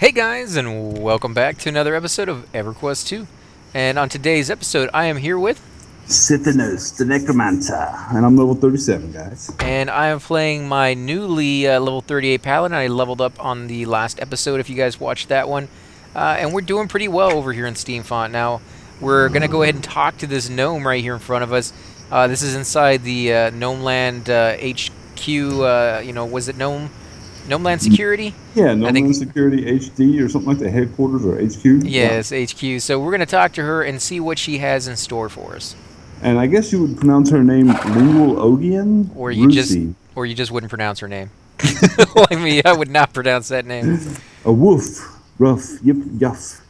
Hey guys, and welcome back to another episode of EverQuest 2. And on today's episode, I am here with, Sithinos, the Necromancer, and I'm level 37, guys. and I am playing my newly level 38 Paladin. I leveled up on the last episode if you guys watched that one. And we're doing pretty well over here in Steamfont. Now, we're going to go ahead and talk to this gnome right here in front of us. This is inside the Gnome Land HQ, was it Gnome Land Security? Yeah, I Northern think. Security HD or something like that, headquarters or HQ. Yeah. Yes, HQ. So we're going to talk to her and see what she has in store for us. And I guess you would pronounce her name Lingualogian Or you just Roosey. or you just wouldn't pronounce her name. Like me, I would not pronounce that name. A woof, rough, yip, yuff.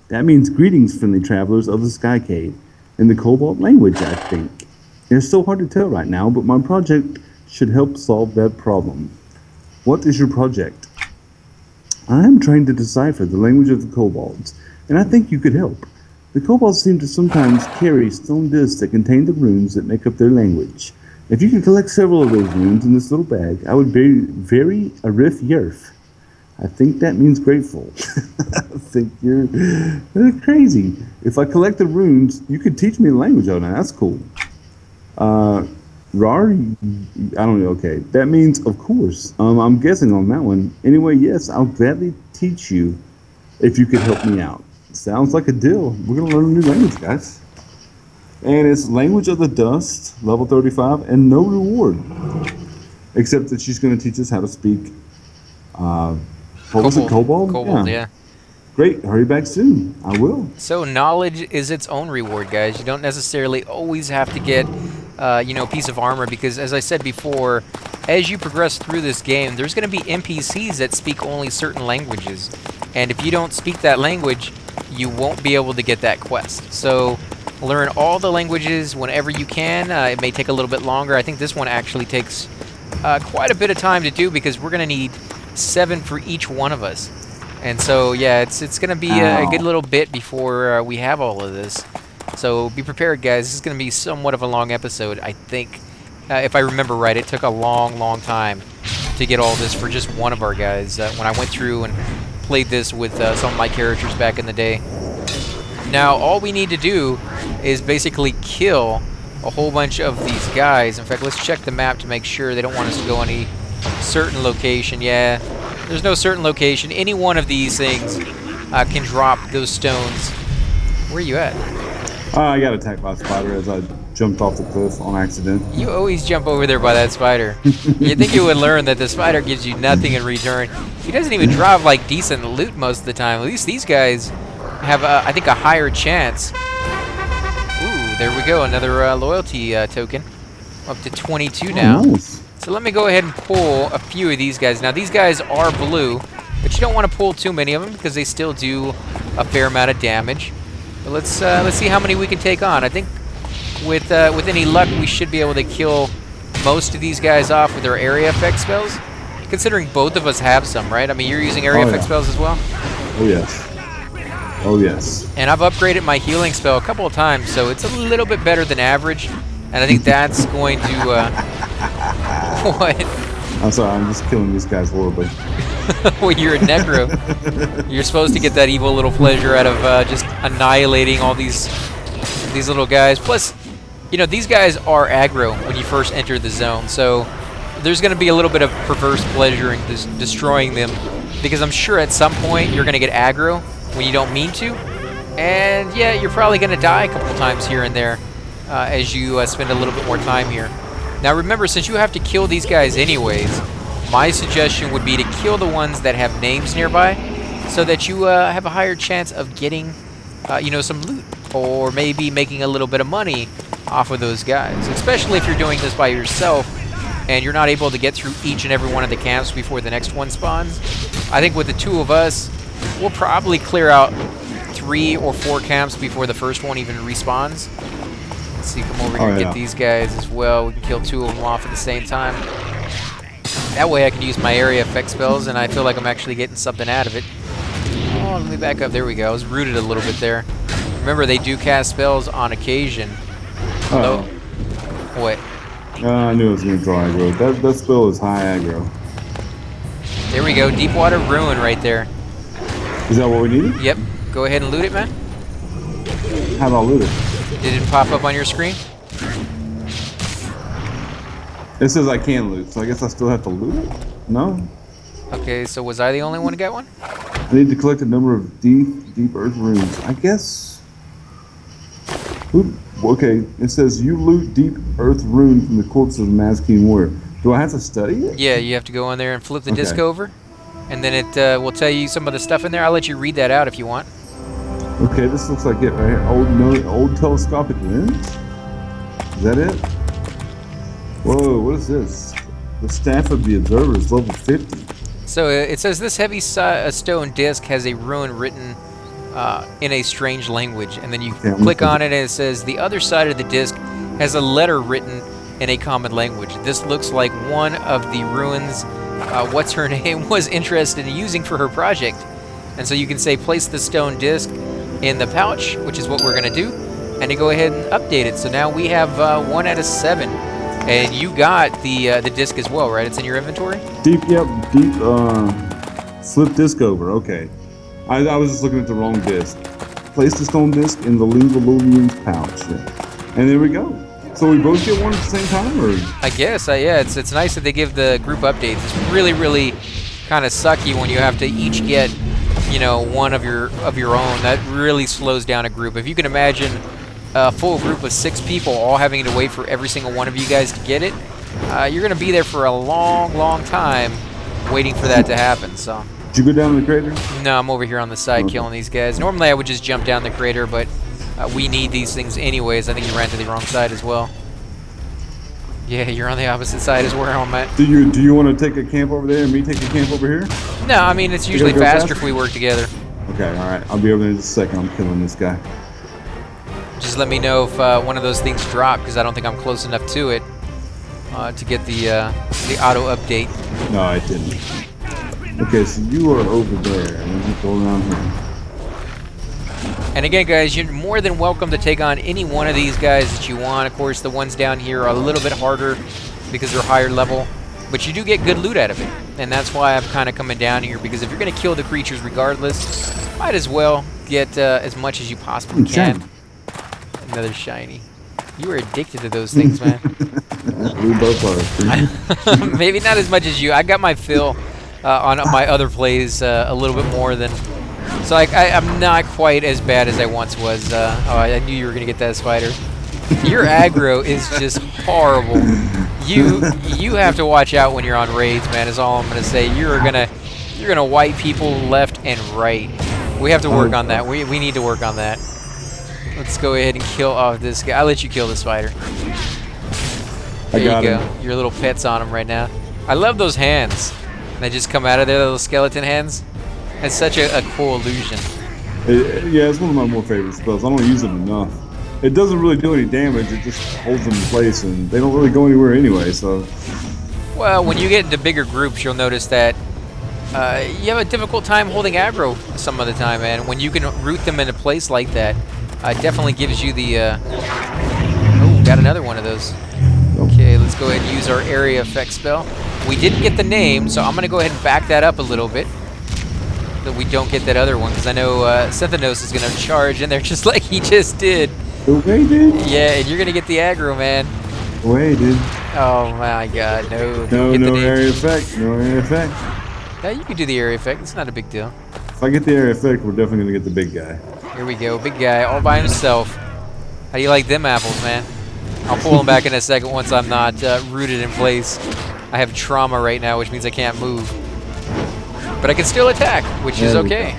That means greetings, friendly travelers of the Sky Cave, in the Cobalt language, I think. It's so hard to tell right now, but my project should help solve that problem. What is your project? I am trying to decipher the language of the kobolds, and I think you could help. The kobolds seem to sometimes carry stone discs that contain the runes that make up their language. If you could collect several of those runes in this little bag, I would be very arif yerf. I think that means grateful. I think you're crazy. If I collect the runes, you could teach me the language. Oh, now that's cool. Rar, I don't know. Okay, that means of course. I'm guessing on that one. Anyway, yes, I'll gladly teach you if you could help me out. Sounds like a deal. We're gonna learn a new language, guys. And it's language of the dust, level 35, and no reward, except that she's gonna teach us how to speak. What was it, kobold? Kobold, yeah. Great. Hurry back soon. I will. So knowledge is its own reward, guys. You don't necessarily always have to get, a piece of armor because, as I said before, as you progress through this game, there's going to be NPCs that speak only certain languages, and if you don't speak that language, you won't be able to get that quest. So learn all the languages whenever you can. It may take a little bit longer. I think this one actually takes quite a bit of time to do because we're going to need 7 for each one of us. And so, yeah, it's going to be a good little bit before we have all of this. So be prepared, guys. This is going to be somewhat of a long episode, I think. If I remember right, it took a long, long time to get all this for just one of our guys. When I went through and played this with some of my characters back in the day. Now, all we need to do is basically kill a whole bunch of these guys. In fact, let's check the map to make sure they don't want us to go any certain location. Yeah, there's no certain location. Any one of these things can drop those stones. Where are you at? I got attacked by a spider as I jumped off the cliff on accident. You always jump over there by that spider. You'd think you would learn that the spider gives you nothing in return. He doesn't even drop like decent loot most of the time. At least these guys have, I think, a higher chance. Ooh, there we go. Another loyalty token. Up to 22 now. Nice. So let me go ahead and pull a few of these guys. Now, these guys are blue, but you don't want to pull too many of them because they still do a fair amount of damage. But let's see how many we can take on. I think with any luck, we should be able to kill most of these guys off with our area effect spells. Considering both of us have some, right? I mean, you're using area effect spells as well? Oh, yes. Oh, yes. And I've upgraded my healing spell a couple of times, so it's a little bit better than average. And I think that's going to... what? I'm sorry, I'm just killing these guys horribly. Well, you're a necro. You're supposed to get that evil little pleasure out of just annihilating all these little guys. Plus, these guys are aggro when you first enter the zone, so there's going to be a little bit of perverse pleasure in destroying them, because I'm sure at some point you're going to get aggro when you don't mean to, and yeah, you're probably going to die a couple times here and there as you spend a little bit more time here. Now remember, since you have to kill these guys anyways, my suggestion would be to kill the ones that have names nearby so that you have a higher chance of getting, some loot or maybe making a little bit of money off of those guys, especially if you're doing this by yourself and you're not able to get through each and every one of the camps before the next one spawns. I think with the two of us, we'll probably clear out 3 or 4 camps before the first one even respawns. Let's see, come over here and get these guys as well. We can kill 2 of them off at the same time. That way I can use my area effect spells, and I feel like I'm actually getting something out of it. Oh, let me back up. There we go. I was rooted a little bit there. Remember, they do cast spells on occasion. Although, what? I knew it was going to draw aggro. That spell is high aggro. There we go. Deepwater Ruin right there. Is that what we needed? Yep. Go ahead and loot it, man. How do I loot it? Did it pop up on your screen? It says I can loot, so I guess I still have to loot it? No? Okay, so was I the only one to get one? I need to collect a number of deep earth runes. I guess... Okay, it says you loot deep earth rune from the corpse of the Mazkeen warrior. Do I have to study it? Yeah, you have to go in there and flip the disc over, and then it will tell you some of the stuff in there. I'll let you read that out if you want. Okay, this looks like it right here. Old telescopic lens? Is that it? Whoa, what is this? The staff of the observer is level 50. So it says this heavy stone disc has a rune written in a strange language, and then you click on it and it says the other side of the disc has a letter written in a common language. This looks like one of the runes what's her name was interested in using for her project. And so you can say place the stone disc in the pouch, which is what we're going to do, and to go ahead and update it. So now we have 1 out of 7. And you got the disc as well, right? It's in your inventory? Deep, flip disc over, okay. I was just looking at the wrong disc. Place the stone disc in the Lingualogian's pouch. Yeah. And there we go. So we both get one at the same time, or? I guess, yeah. It's nice that they give the group updates. It's really kind of sucky when you have to each get, one of your own. That really slows down a group. If you can imagine a full group of 6 people all having to wait for every single one of you guys to get it, you're going to be there for a long time waiting for that to happen. So. Did you go down the crater? No, I'm over here on the side killing these guys. Normally I would just jump down the crater, but we need these things anyways. I think you ran to the wrong side as well. Yeah, you're on the opposite side as where I'm at. Do you want to take a camp over there and me take a camp over here? No, I mean, it's usually faster if we work together. Okay, alright. I'll be over there in just a second. I'm killing this guy. Just let me know if one of those things drop, because I don't think I'm close enough to it to get the auto update. No, it didn't. Okay, so you are over there, and then you go around here. And again, guys, you're more than welcome to take on any one of these guys that you want. Of course, the ones down here are a little bit harder because they're higher level, but you do get good loot out of it. And that's why I'm kind of coming down here, because if you're going to kill the creatures regardless, might as well get as much as you possibly can. Another shiny. You were addicted to those things, man. We both are. Maybe not as much as you. I got my fill on my other plays a little bit more than... So I'm not quite as bad as I once was. I knew you were going to get that spider. Your aggro is just horrible. You have to watch out when you're on raids, man, is all I'm going to say. You're gonna wipe people left and right. We have to work on that. We need to work on that. Let's go ahead and kill off this guy. I'll let you kill the spider. There you go. Your little pet's on him right now. I love those hands. They just come out of there, those skeleton hands. It's such a cool illusion. Yeah, it's one of my more favorite spells. I don't use them enough. It doesn't really do any damage. It just holds them in place, and they don't really go anywhere anyway, so... Well, when you get into bigger groups, you'll notice that you have a difficult time holding aggro some of the time, and when you can root them into place like that, it definitely gives you the... Oh, got another one of those. Okay, let's go ahead and use our area effect spell. We didn't get the name, so I'm going to go ahead and back that up a little bit, that we don't get that other one, because I know Synthanos is going to charge in there just like he just did. The way, dude. Yeah, and you're going to get the aggro, man. The way, dude. Oh my god, no. No area effect. No area effect. Yeah, you can do the area effect. It's not a big deal. If I get the area effect, we're definitely going to get the big guy. Here we go. Big guy all by himself. How do you like them apples, man? I'll pull them back in a second once I'm not rooted in place. I have trauma right now, which means I can't move. But I can still attack, which is okay.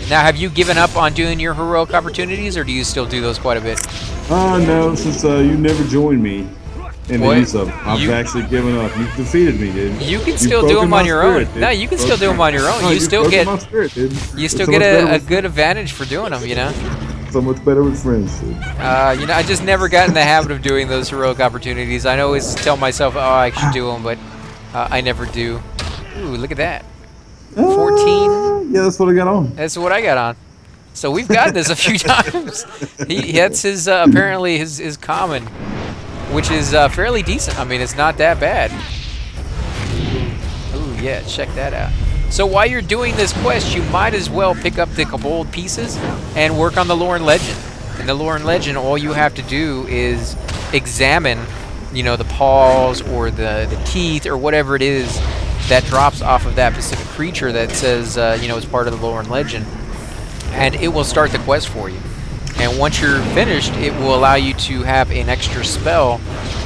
Now, have you given up on doing your heroic opportunities, or do you still do those quite a bit? No, since you never joined me in the use of them, I've actually given up. You've defeated me, dude. You can still do them on your own. No, you can still do them on your own. You still get a good advantage for doing them, you know? So much better with friends, dude. I just never got in the habit of doing those heroic opportunities. I always tell myself, oh, I should do them, but I never do. Ooh, look at that. 14. Yeah, that's what I got on. That's what I got on. So we've gotten this a few times. That's his apparently his common, which is fairly decent. I mean, it's not that bad. Ooh, yeah, check that out. So while you're doing this quest, you might as well pick up the kobold pieces and work on the lore and legend. In the lore and legend, all you have to do is examine, you know, the paws or the teeth or whatever it is that drops off of that specific creature that says, you know, it's part of the lore and legend, and it will start the quest for you. And once you're finished, it will allow you to have an extra spell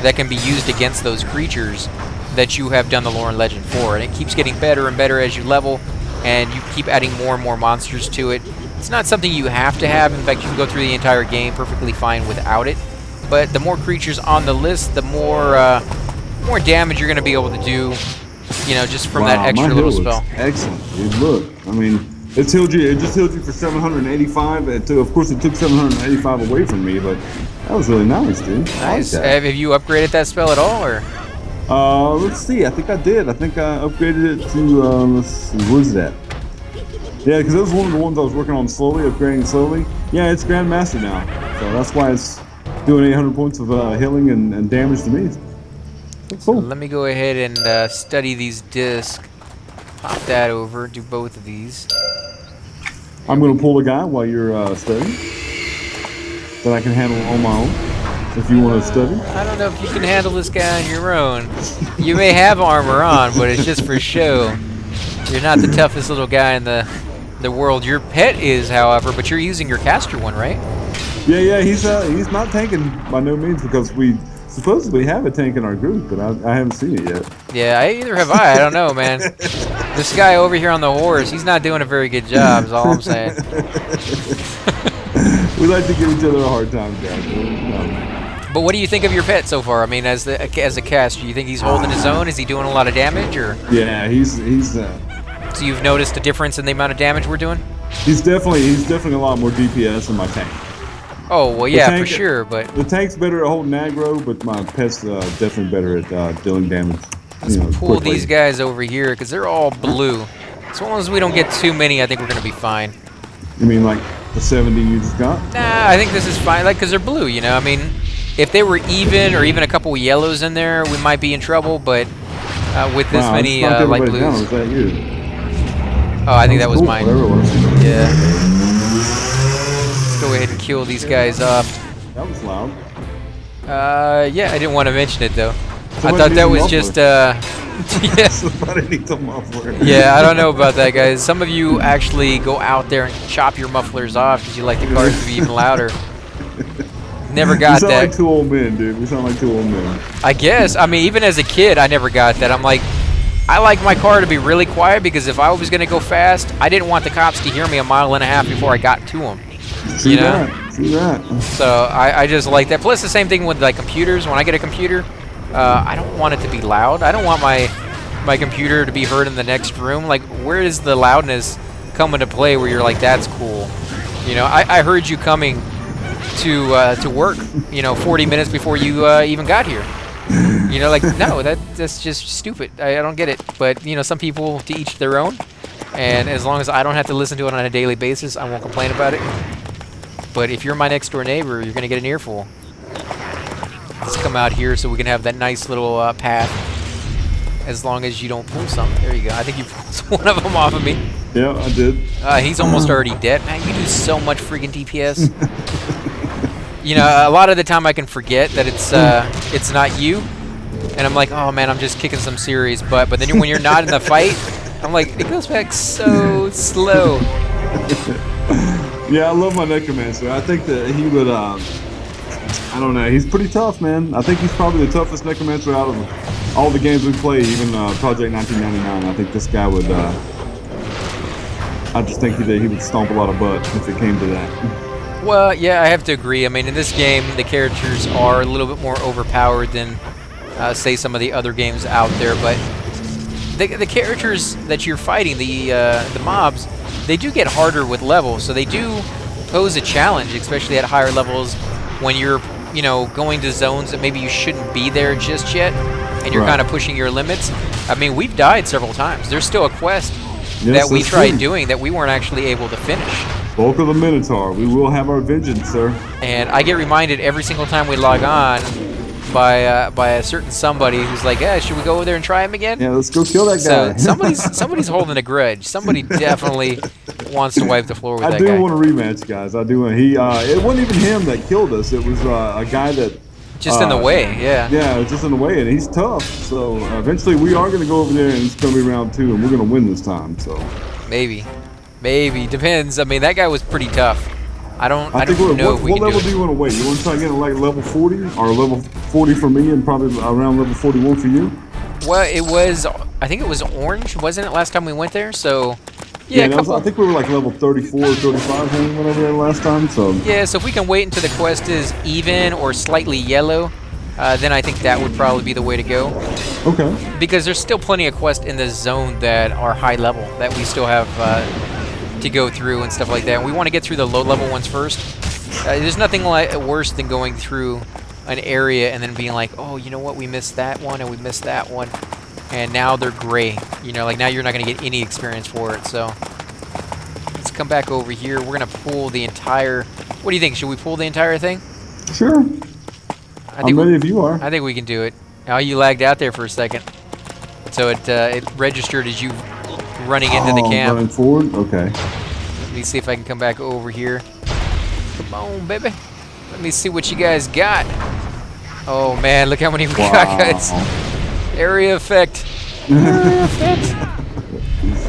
that can be used against those creatures that you have done the lore and legend for. And it keeps getting better and better as you level, and you keep adding more and more monsters to it. It's not something you have to have. In fact, you can go through the entire game perfectly fine without it. But the more creatures on the list, the more damage you're going to be able to do, you know, just from that extra little spell. Excellent, dude. Look, I mean, it just healed you for 785. Of course, it took 785 away from me, but that was really nice, dude. Nice. I like that. Have you upgraded that spell at all, or? Let's see. I think I did. I think I upgraded it to, let's see, where's that? Yeah, because that was one of the ones I was working on slowly, upgrading slowly. Yeah, it's Grandmaster now. So that's why it's doing 800 points of healing and damage to me. Cool. So let me go ahead and study these discs. Pop that over, do both of these. I'm going to pull a guy while you're studying that I can handle on my own. If you want to study. I don't know if you can handle this guy on your own. You may have armor on, but it's just for show. You're not the toughest little guy in the world. Your pet is, however, but you're using your caster one, right? Yeah, he's not tanking by no means, because we supposedly have a tank in our group, but I haven't seen it yet. Yeah, either have I. I don't know, man. This guy over here on the horse, he's not doing a very good job, is all I'm saying. We like to give each other a hard time, guys. But what do you think of your pet so far? I mean, as a caster, do you think he's holding his own? Is he doing a lot of damage, or? Yeah, he's. So you've noticed a difference in the amount of damage we're doing? He's definitely a lot more DPS than my tank. Oh well, yeah, for sure. But the tank's better at holding aggro, but my pet's definitely better at dealing damage. Let's pull these guys over here because they're all blue. As long as we don't get too many, I think we're gonna be fine. You mean like the 70 you just got? Nah, I think this is fine. Like, because they're blue, you know. I mean, if they were even or even a couple of yellows in there, we might be in trouble. But with this many light blues. Down. Was that you? Oh, I think that was mine. Yeah. Let's go ahead and kill these guys off. That was loud. Yeah, I didn't want to mention it though. Somebody I thought that was just yeah. Somebody needs a muffler. Yeah, I don't know about that, guys. Some of you actually go out there and chop your mufflers off because you like the cars to be even louder. Never got that. We sound like two old men, dude. We sound like two old men. I guess. I mean, even as a kid, I never got that. I'm like, I like my car to be really quiet because if I was going to go fast, I didn't want the cops to hear me a mile and a half before I got to them. See that? See that? So I just like that. Plus the same thing with like computers. When I get a computer, I don't want it to be loud. I don't want my computer to be heard in the next room. Like, where does the loudness come into play where you're like, that's cool? You know, I heard you coming to work, you know, 40 minutes before you even got here. You know, like, no, that's just stupid. I don't get it. But, you know, some people, to each their own. And as long as I don't have to listen to it on a daily basis, I won't complain about it. But if you're my next door neighbor, you're going to get an earful. Let's come out here so we can have that nice little path. As long as you don't pull something. There you go. I think you pulled one of them off of me. Yeah, I did. He's almost already dead. Man, you do so much freaking DPS. You know, a lot of the time I can forget that it's not you. And I'm like, oh man, I'm just kicking some serious butt. But then when you're not in the fight, I'm like, it goes back so slow. Yeah, I love my Necromancer. I think that he would, I don't know, he's pretty tough, man. I think he's probably the toughest Necromancer out of all the games we play, even Project 1999. I think this guy would, I just think he would stomp a lot of butt if it came to that. Well, yeah, I have to agree. I mean, in this game, the characters are a little bit more overpowered than, say, some of the other games out there. But the characters that you're fighting, the mobs, they do get harder with levels. So they do pose a challenge, especially at higher levels when you're, you know, going to zones that maybe you shouldn't be there just yet, and you're kind of pushing your limits. I mean, we've died several times. There's still a quest that we tried doing that we weren't actually able to finish. Bulk of the Minotaur. We will have our vengeance, sir. And I get reminded every single time we log on by a certain somebody who's like, yeah, should we go over there and try him again? Yeah, let's go kill that So guy. somebody's holding a grudge. Somebody definitely wants to wipe the floor with I that do guy. want a rematch, guys. I do. It wasn't even him that killed us. It was a guy that. Just in the way, yeah. Yeah, it's just in the way, and he's tough. So eventually, we are going to go over there, and it's going to be round 2, and we're going to win this time. So Maybe depends. I mean, that guy was pretty tough. I don't know if we what can level do do it. you want to wait? You want to try getting like level 40 or level 40 for me, and probably around level 41 for you? Well, I think it was orange, wasn't it, last time we went there? So, yeah, I think we were like level 34 or 35 when we went over there last time. So yeah, so if we can wait until the quest is even or slightly yellow, then I think that would probably be the way to go. okay. Because there's still plenty of quests in this zone that are high level that we still have to go through and stuff like that. We want to get through the low level ones first. There's nothing worse than going through an area and then being like, oh, you know what, we missed that one and we missed that one, and now they're gray. You know, like now you're not going to get any experience for it. So let's come back over here. We're going to pull the entire. What do you think? Should we pull the entire thing? Sure. I'm ready if you are. I think we can do it. Oh, you lagged out there for a second, so it registered as you running into the camp. Running forward? Okay. Let me see if I can come back over here. Come on, baby. Let me see what you guys got. Oh, man, look how many we got, guys. Area effect. Area effect.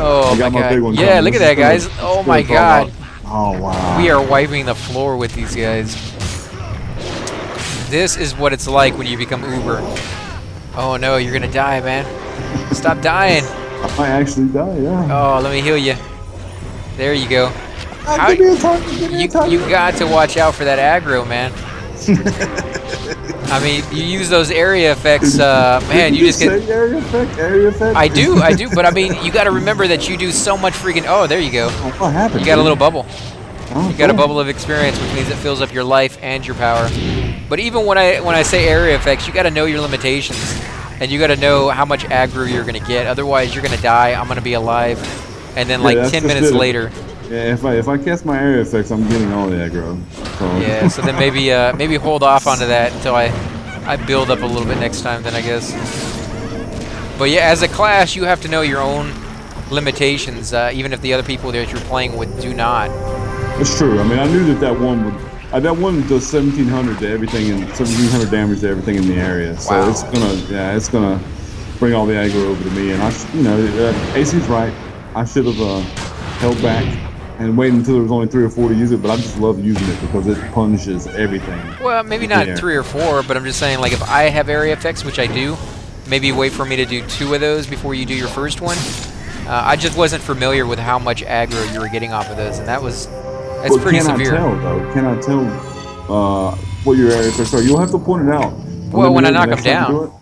Oh, my God. Yeah, look at that, guys. Oh, my God. Oh, wow. We are wiping the floor with these guys. This is what it's like when you become Uber. Oh, no, you're going to die, man. Stop dying. I might actually die, yeah. Oh, let me heal you. There you go. Give me a target, You got to watch out for that aggro, man. I mean, you use those area effects, man. You just get. Area effect. I do, but I mean, you got to remember that you do so much freaking. Oh, there you go. What happened? You got a little bubble. Oh, You got a bubble of experience, which means it fills up your life and your power. But even when I say area effects, you got to know your limitations, and you got to know how much aggro you're gonna get. Otherwise, you're gonna die. I'm gonna be alive, and then like 10 minutes later. Yeah, if I cast my area effects, I'm getting all the aggro. So. Yeah, so then maybe hold off onto that until I build up a little bit next time. Then I guess. But yeah, as a class, you have to know your own limitations, even if the other people that you're playing with do not. It's true. I mean, I knew that one would. That one does 1,700 to everything and 1,700 damage to everything in the area. So Wow. it's gonna bring all the aggro over to me. And AC's right. I should have held back and waited until there was only 3 or 4 to use it. But I just love using it because it punishes everything. Well, maybe not 3 or 4, but I'm just saying, like, if I have area effects, which I do, maybe wait for me to do 2 of those before you do your first one. I just wasn't familiar with how much aggro you were getting off of those, and that's pretty severe. Can I tell what your area effects are? You'll have to point it out. Well, when I knock them down.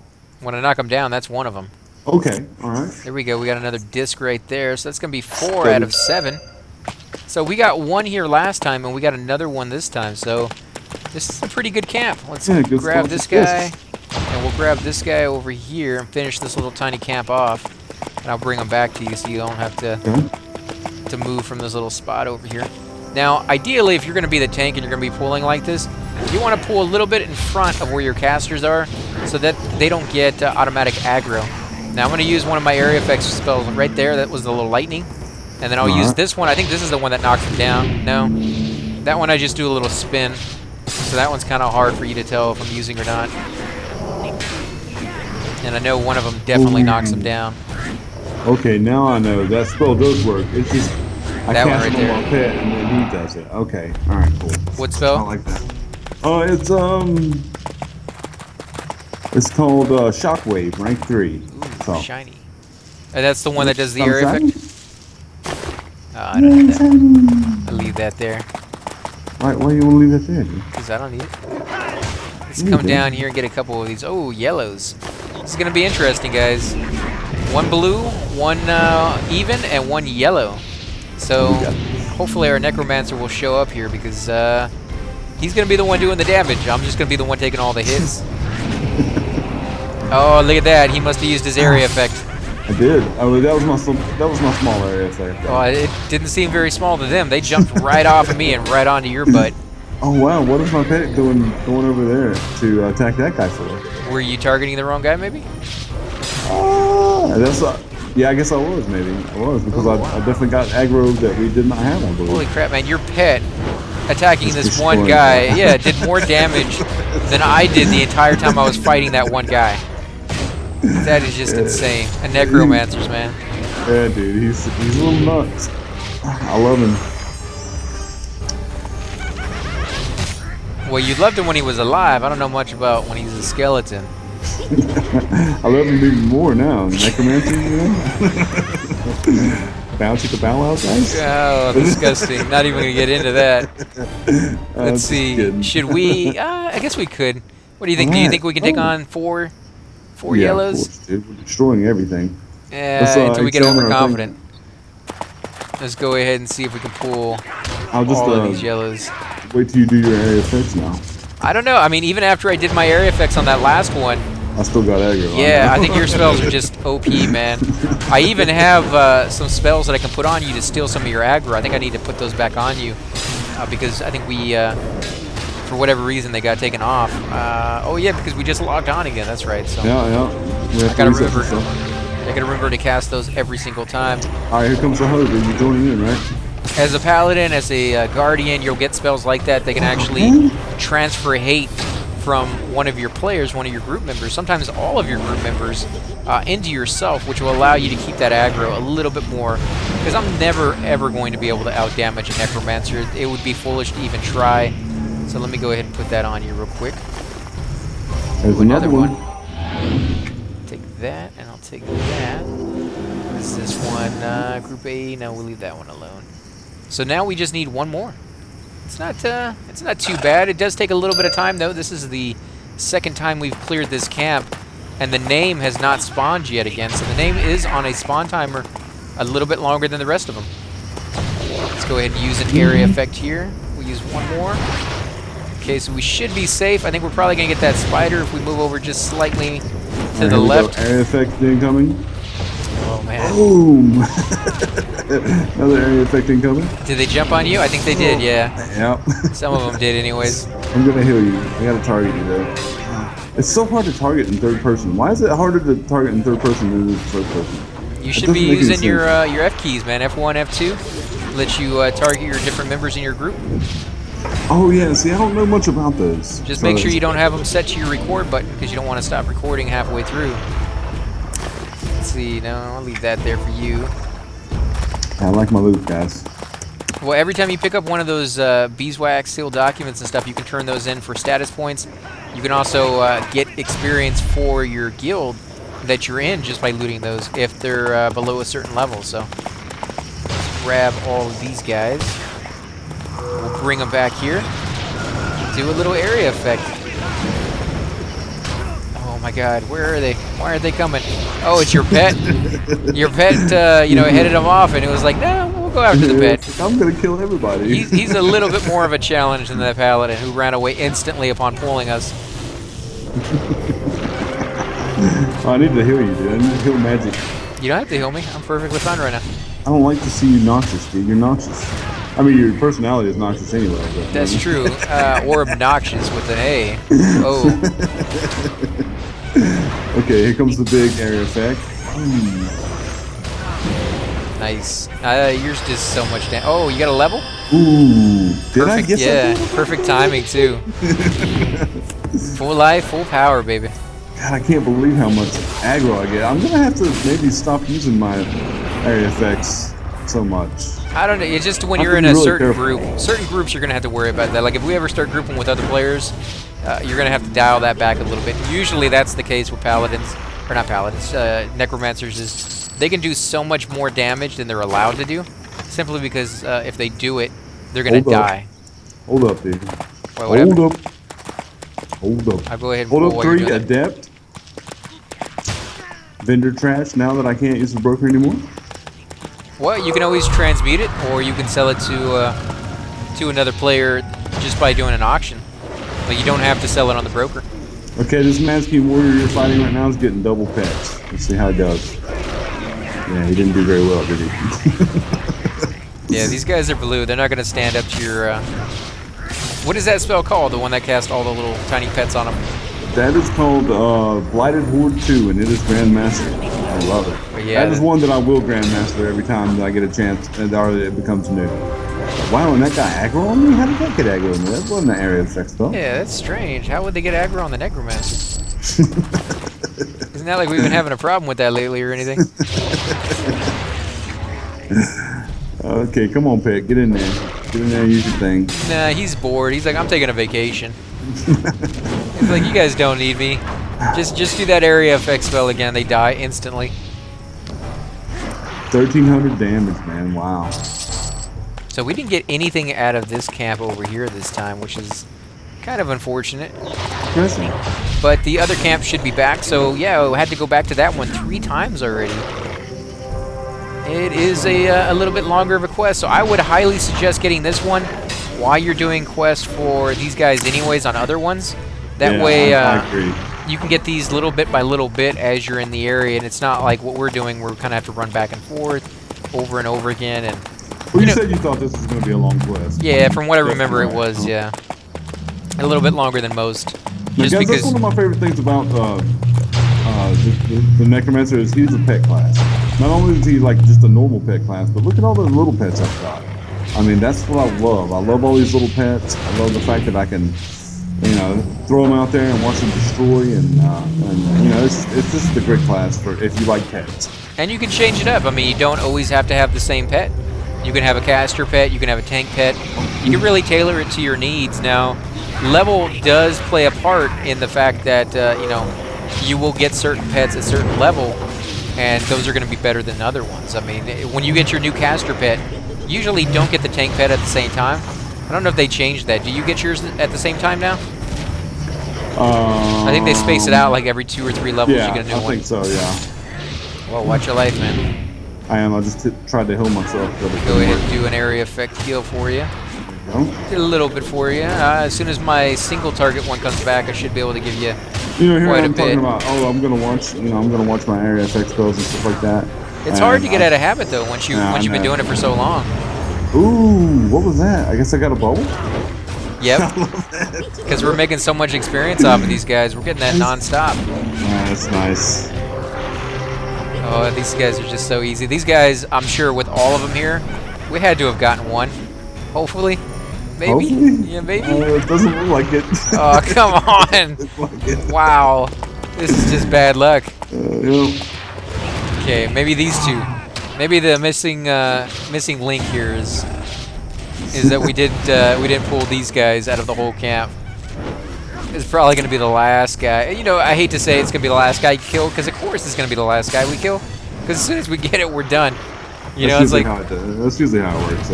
When I knock them down, that's one of them. Okay, all right. There we go. We got another disc right there. So that's going to be 4 out of 7. So we got 1 here last time, and we got another one this time. So this is a pretty good camp. Let's grab this guy, and we'll grab this guy over here and finish this little tiny camp off. And I'll bring them back to you so you don't have to move from this little spot over here. Now, ideally, if you're going to be the tank and you're going to be pulling like this, you want to pull a little bit in front of where your casters are so that they don't get automatic aggro. Now, I'm going to use one of my area effects spells right there. That was the little lightning. And then I'll use this one. I think this is the one that knocks them down. No. That one I just do a little spin. So that one's kind of hard for you to tell if I'm using or not. And I know one of them definitely knocks them down. Okay, now I know. That spell does work. It's just... I That one cast right it there. on my pet and then he does it. Okay, all right, cool. What spell? I like that. It's called Shockwave, rank 3. Ooh, shiny. And that's the one that does the I'm area shiny? effect? I don't need that. I'll leave that there. Why you want to leave that there? Dude? Because I don't need it. Let's come down here and get a couple of these. Oh, yellows. This is going to be interesting, guys. 1 blue, 1 even, and 1 yellow. So hopefully our necromancer will show up here because he's going to be the one doing the damage. I'm just going to be the one taking all the hits. Oh, look at that. He must have used his area effect. I did. Oh, that was my small area effect. Oh, it didn't seem very small to them. They jumped right off of me and right onto your butt. Oh wow, what is my pet going over there to attack that guy for? Were you targeting the wrong guy, maybe? That's yeah, I guess I was maybe. I was because Ooh, I wow. definitely got aggro that we did not have, I believe. Holy crap, man! Your pet attacking Just this one destroying guy, it. yeah, did more damage than I did the entire time I was fighting that one guy. That is just insane. A necromancers, man. Yeah, dude, he's a little nuts. I love him. Well, you loved him when he was alive. I don't know much about when he's a skeleton. I love him even more now. Necromancy, you know? Bounce at the bow wow guys? Oh, disgusting. Not even going to get into that. Let's Just see. kidding. Should we? I guess we could. What do you think? Do you think we can take on four Yeah, yellows? of course, dude. We're destroying everything. Until we get examine our overconfident. Let's go ahead and see if we can pull I'll just all of these yellows. wait till you do your area effects now. I don't know. I mean, even after I did my area effects on that last one, I still got aggro. yeah, I think your spells are just OP, man. I even have some spells that I can put on you to steal some of your aggro. I think I need to put those back on you because I think we, for whatever reason, they got taken off. Oh yeah, because we just logged on again. That's right. So Yeah. We have I gotta to reset remember. some stuff. I gotta remember to cast those every single time. All right, here comes the host. You're joining in, right? As a paladin, as a guardian, you'll get spells like that. They can actually transfer hate from one of your players, one of your group members, sometimes all of your group members, into yourself, which will allow you to keep that aggro a little bit more. Because I'm never, ever going to be able to outdamage a necromancer. It would be foolish to even try. So let me go ahead and put that on you real quick. There's Ooh, another one. Take that, and I'll take that. What is this one? Group A? No, we'll leave that one alone. So now we just need one more. It's not too bad. It does take a little bit of time, though. This is the second time we've cleared this camp, and the name has not spawned yet again. So the name is on a spawn timer a little bit longer than the rest of them. Let's go ahead and use an area effect here. We'll use one more. Okay, so we should be safe. I think we're probably going to get that spider if we move over just slightly to the left. Area effect incoming. Oh, man. Boom! Another area effect incoming. Did they jump on you? I think they did, yeah. Yep. Some of them did anyways. I'm gonna heal you. I gotta target you though. It's so hard to target in third person. Why is it harder to target in third person than it is first person? You should be using your F keys, man. F1, F2. Let you target your different members in your group. Oh yeah, see I don't know much about those. Just make sure you don't have them set to your record button because you don't want to stop recording halfway through. Let's see, no, I'll leave that there for you. I like my loot, guys. Well, every time you pick up one of those beeswax sealed documents and stuff, you can turn those in for status points. You can also get experience for your guild that you're in just by looting those if they're below a certain level. So let's grab all of these guys. We'll bring them back here. Do a little area effect. Oh my god, where are they? Why aren't they coming? Oh, it's your pet. Your pet, you know, headed them off, and it was like, no, we'll go after the pet. I'm gonna kill everybody. He's a little bit more of a challenge than the paladin who ran away instantly upon pulling us. Oh, I need to heal you, dude. I need to heal magic. You don't have to heal me. I'm perfectly fine right now. I don't like to see you noxious, dude. You're noxious. I mean, your personality is noxious anyway. But, That's true. Or obnoxious with an A. Oh. Okay, here comes the big area effect. Nice. Yours does so much damage. Oh, you got a level? Ooh. Did I Perfect, guess yeah, I did? perfect timing too. Full life, full power, baby. God, I can't believe how much aggro I get. I'm gonna have to maybe stop using my area effects so much. I don't know. It's just when I you're have in to a be really certain careful. group. Certain groups, you're gonna have to worry about that. Like if we ever start grouping with other players, you're gonna have to dial that back a little bit. Usually, that's the case with paladins, or not paladins, necromancers. Is they can do so much more damage than they're allowed to do, simply because if they do it, they're gonna Hold up. die. Hold up, dude. Wait, whatever. Hold up. Hold up. I'll go ahead and Hold pull up while you're 3, doing that. adept. Vendor trash now that I can't use the broker anymore. Well, you can always transmute it, or you can sell it to another player just by doing an auction. But you don't have to sell it on the broker. Okay, this Manskin warrior you're fighting right now is getting double pets. Let's see how he does. Yeah, he didn't do very well, did he? Yeah, these guys are blue. They're not going to stand up to your What is that spell called? The one that casts all the little tiny pets on them? That is called Blighted Horde 2, and it is Grandmaster. I love it. But yeah, that is one that I will Grandmaster every time that I get a chance, and it becomes new. Wow, and that got aggro on me? How did that get aggro on me? That wasn't an area of sex spell. Yeah, that's strange. How would they get aggro on the Necromancer? Isn't that like we've been having a problem with that lately or anything? Okay, come on, Pet. Get in there. Get in there and use your thing. Nah, he's bored. He's like, I'm taking a vacation. He's like, you guys don't need me. Just do that area effect spell again. They die instantly. 1,300 damage, man. Wow. So we didn't get anything out of this camp over here this time, which is kind of unfortunate. Impressive. But the other camp should be back, so yeah, we had to go back to that one 3 times already. It is a little bit longer of a quest, so I would highly suggest getting this one while you're doing quests for these guys anyways on other ones. That way I agree. you can get these little bit by little bit as you're in the area, and it's not like what we're doing where we kind of have to run back and forth over and over again. And well, you said you thought this was going to be a long quest. Yeah, from what I remember it was, yeah. A little bit longer than most. Now, Just guys, because that's one of my favorite things about the Necromancer is he's a pet class. Not only is he like just a normal pet class, but look at all the little pets I've got. I mean, that's what I love. I love all these little pets. I love the fact that I can, throw them out there and watch them destroy. And it's just a great class for if you like pets. And you can change it up. I mean, you don't always have to have the same pet. You can have a caster pet. You can have a tank pet. You can really tailor it to your needs. Now, level does play a part in the fact that you will get certain pets at certain level, and those are going to be better than other ones. I mean, when you get your new caster pet, usually don't get the tank pet at the same time. I don't know if they changed that. Do you get yours at the same time now? I think they space it out like every 2 or 3 levels. Yeah, you get a new one. I think so. Yeah. Well, watch your life, man. I am. I just tried to heal myself. But Go ahead and do an area effect heal for you. Did a little bit for you. As soon as my single target one comes back, I should be able to give you here quite I'm a bit. talking about. Oh, I'm gonna watch. I'm gonna watch my area effect spells and stuff like that. It's hard to get out of habit though once you've been doing it for so long. Ooh, what was that? I guess I got a bubble. Yep. Because we're making so much experience off of these guys, we're getting that non-stop. That's nice. Oh, these guys are just so easy. These guys, I'm sure, with all of them here, we had to have gotten one. Hopefully. Maybe? Hopefully? Yeah, maybe? It doesn't look like it. Oh, come on. Wow. This is just bad luck. Okay, maybe these two. Maybe the missing link here is that we didn't pull these guys out of the whole camp. It's probably going to be the last guy. I hate to say it's going to be the last guy you kill, because of course it's going to be the last guy we kill. Because as soon as we get it, we're done. It's like that's usually how it works.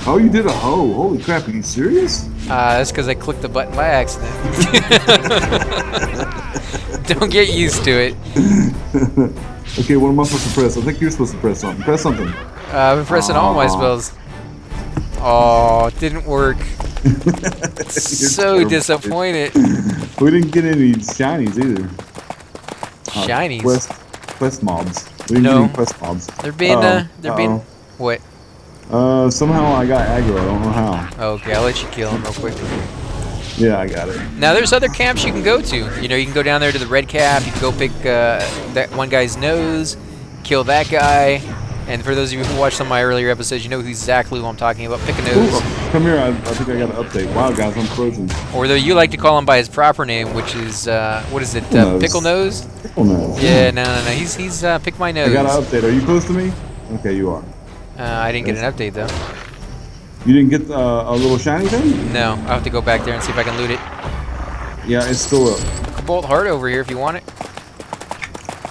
Oh, you did a hoe! Holy crap! Are you serious? That's because I clicked the button by accident. Don't get used to it. Okay, what am I supposed to press? I think you're supposed to press something. Press something. I've been pressing all my spells. Oh, it didn't work. So disappointed. We didn't get any shinies either. Shinies? Quest mobs. We didn't get any quest mobs. They're being what? Somehow I got aggro. I don't know how. Okay, I'll let you kill him real quick. Yeah, I got it. Now there's other camps you can go to. You can go down there to the red cap. You can go pick that one guy's nose, kill that guy. And for those of you who watched some of my earlier episodes, you know exactly who I'm talking about. Pick a nose. Ooh, come here. I think I got an update. Wow, guys, I'm frozen. Or though you like to call him by his proper name, which is what is it? Pickle nose. Pickle nose. Yeah, no. He's pick my nose. I got an update. Are you close to me? Okay, you are. I didn't get an update though. You didn't get a little shiny thing? No, I'll have to go back there and see if I can loot it. Yeah, it's still up. Cobalt heart over here if you want it.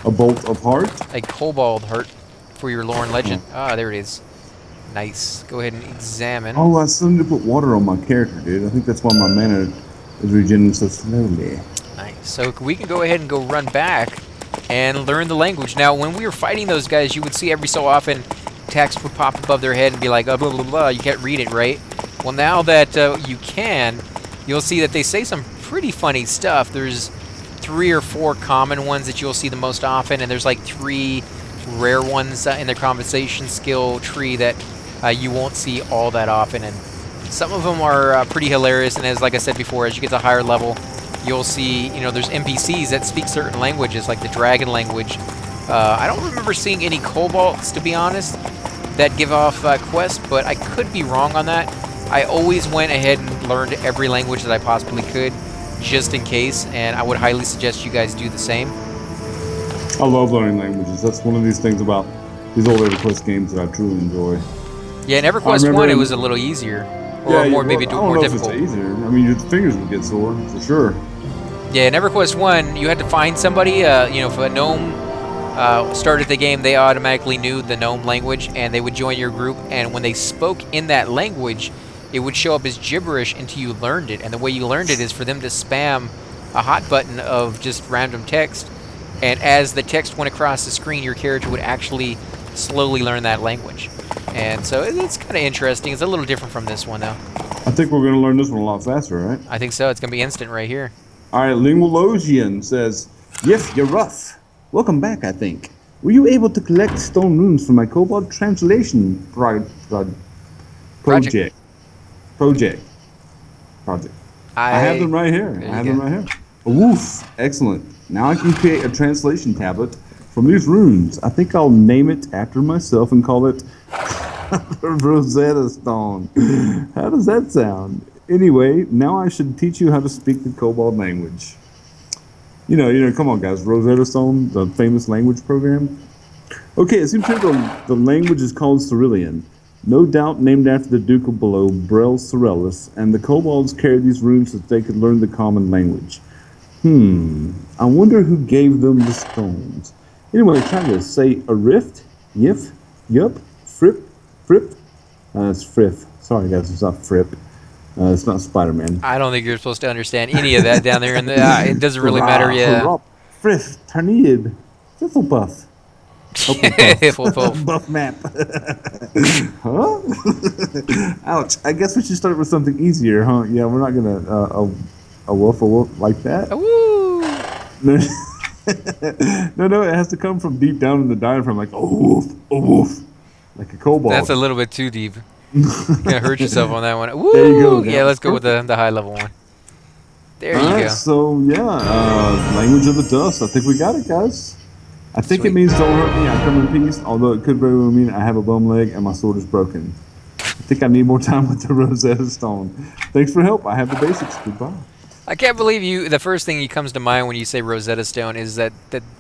A bolt of heart? A cobalt heart for your lore and legend. Ah, there it is. Nice. Go ahead and examine. Oh, I still need to put water on my character, dude. I think that's why my mana is regenerating so slowly. Nice. So we can go ahead and go run back and learn the language. Now, when we were fighting those guys, you would see every so often text would pop above their head and be like, blah, blah, blah. You can't read it, right? Well, now that you can, you'll see that they say some pretty funny stuff. There's 3 or 4 common ones that you'll see the most often, and there's like 3 rare ones in their conversation skill tree that you won't see all that often. And Some of them are pretty hilarious, and as like I said before, as you get to higher level, you'll see, you know, there's NPCs that speak certain languages, like the dragon language. I don't remember seeing any kobolds, to be honest, that give off quests, but I could be wrong on that. I always went ahead and learned every language that I possibly could, just in case, and I would highly suggest you guys do the same. I love learning languages. That's one of these things about these old EverQuest games that I truly enjoy. Yeah, in EverQuest 1 it was a little easier, or more maybe more difficult. If it's easier. I mean, your fingers would get sore for sure. Yeah, in EverQuest 1, you had to find somebody. You know, if a gnome started the game, they automatically knew the gnome language, and they would join your group. And when they spoke in that language, it would show up as gibberish until you learned it. And the way you learned it is for them to spam a hot button of just random text. And as the text went across the screen, your character would actually slowly learn that language. And so it's kind of interesting. It's a little different from this one, though. I think we're going to learn this one a lot faster, right? I think so. It's going to be instant right here. All right, Lingualogian says, yes, you're rough. Welcome back, I think. Were you able to collect stone runes for my kobold translation project? I have them right here. A woof. Excellent. Now I can create a translation tablet from these runes. I think I'll name it after myself and call it Rosetta Stone. How does that sound? Anyway, now I should teach you how to speak the kobold language. You know, come on, guys. Rosetta Stone, the famous language program. Okay, it seems here the language is called Cerulean. No doubt named after the Duke of Below, Brel Cerellus, and the kobolds carried these runes so that they could learn the common language. I wonder who gave them the stones. Anyway, try to say a rift, yif, yup, frip, frip. It's frith. Sorry, guys, it's not frip. It's not Spider-Man. I don't think you're supposed to understand any of that down there. In the, it doesn't really matter, yeah. Frith, Tarneed, Fifflepuff. Buff map. Huh? Ouch. I guess we should start with something easier, huh? Yeah, we're not gonna a woof like that. Woo! No, it has to come from deep down in the diaphragm, like a woof, like a kobold. That's a little bit too deep. You're gonna hurt yourself on that one. Woo! There you go. Yeah, let's go with the high level one. There you go. So yeah, language of the dust. I think we got it, guys. I think Sweet. It means don't hurt me. I come in peace. Although it could very well mean I have a bum leg and my sword is broken. I think I need more time with the Rosetta Stone. Thanks for help. I have the basics. Goodbye. I can't believe you. The first thing that comes to mind when you say Rosetta Stone is that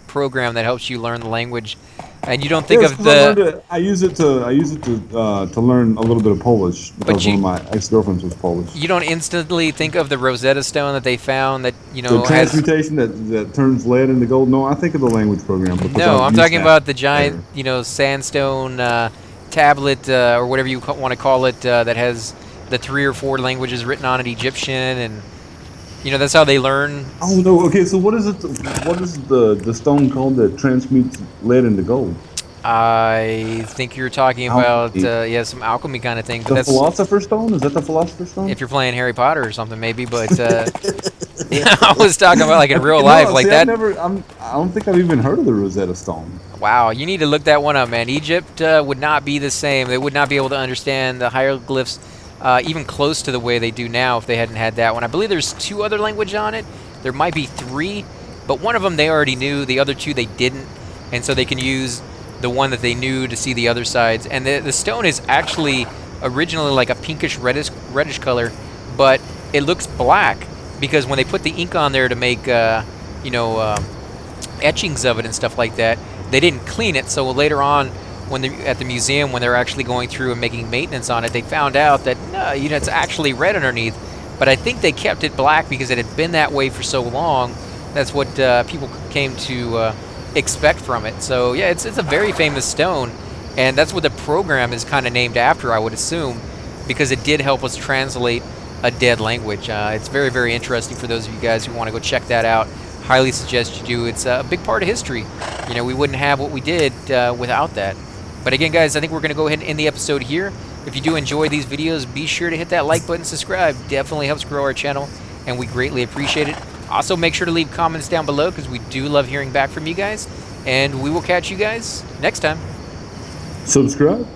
program that helps you learn the language, and you don't think of the. I use it to learn a little bit of Polish because one of my ex-girlfriends was Polish. You don't instantly think of the Rosetta Stone that they found that the transmutation that turns lead into gold. No, I think of the language program. No, I'm talking about the giant, sandstone tablet or whatever you want to call it that has the 3 or 4 languages written on it, Egyptian and. That's how they learn. Oh no! Okay, so what is it? What is the stone called that transmutes lead into gold? I think you're talking about some alchemy kind of thing. The Philosopher's Stone? Is that the Philosopher's Stone? If you're playing Harry Potter or something, maybe. But I was talking about like in real life, like that. I don't think I've even heard of the Rosetta Stone. Wow, you need to look that one up, man. Egypt would not be the same. They would not be able to understand the hieroglyphs. Even close to the way they do now if they hadn't had that one. I believe there's 2 other languages on it. There might be 3, but one of them they already knew. The other 2 they didn't, and so they can use the one that they knew to see the other sides. And the stone is actually originally like a pinkish reddish color, but it looks black because when they put the ink on there to make etchings of it and stuff like that, they didn't clean it. So later on, when they're at the museum, when they're actually going through and making maintenance on it, they found out that it's actually red underneath. But I think they kept it black because it had been that way for so long. That's what people came to expect from it. So yeah, it's a very famous stone, and that's what the program is kind of named after, I would assume, because it did help us translate a dead language. It's very, very interesting for those of you guys who want to go check that out. Highly suggest you do. It's a big part of history. We wouldn't have what we did without that. But again, guys, I think we're going to go ahead and end the episode here. If you do enjoy these videos, be sure to hit that like button, subscribe. Definitely helps grow our channel, and we greatly appreciate it. Also, make sure to leave comments down below because we do love hearing back from you guys. And we will catch you guys next time. Subscribe.